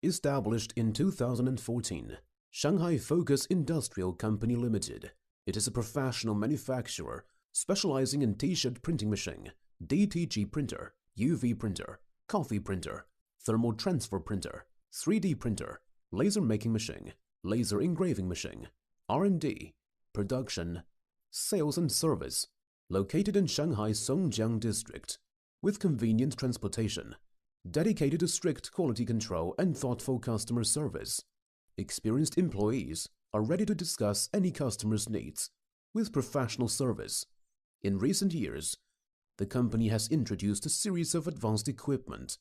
Established in 2014, Shanghai Focus Industrial Company Limited. It is a professional manufacturer specializing in T-shirt printing machine, DTG printer, UV printer, coffee printer, thermal transfer printer, 3D printer, laser making machine, laser engraving machine, R&D, production, sales and service. Located in Shanghai Songjiang District, with convenient transportation, dedicated to strict quality control and thoughtful customer service. Experienced employees are ready to discuss any customer's needs with professional service. In recent years, the company has introduced a series of advanced equipment,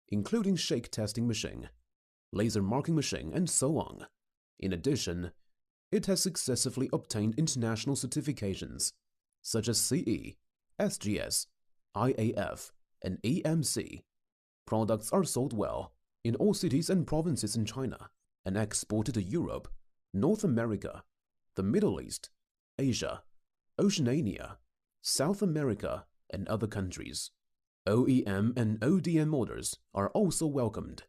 including shake testing machine, laser marking machine, and so on. In addition, it has successfully obtained international certifications such as CE, SGS, IAF, and EMC. Products are sold well in all cities and provinces in China and exported to Europe, North America, the Middle East, Asia, Oceania, South America, and other countries. OEM and ODM orders are also welcomed.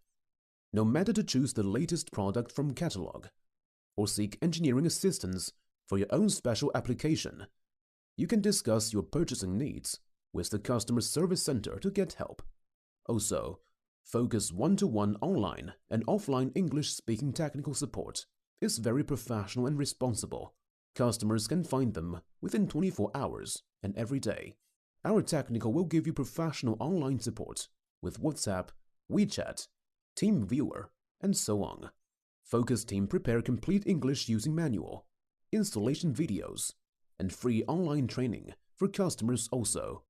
No matter to choose the latest product from catalog or seek engineering assistance for your own special application, you can discuss your purchasing needs with the customer service center to get help. Also, Focus one-to-one online and offline English-speaking technical support is very professional and responsible. Customers can find them within 24 hours and every day. Our technical will give you professional online support with WhatsApp, WeChat, TeamViewer, and so on. Focus team prepare complete English using manual, installation videos, and free online training for customers also.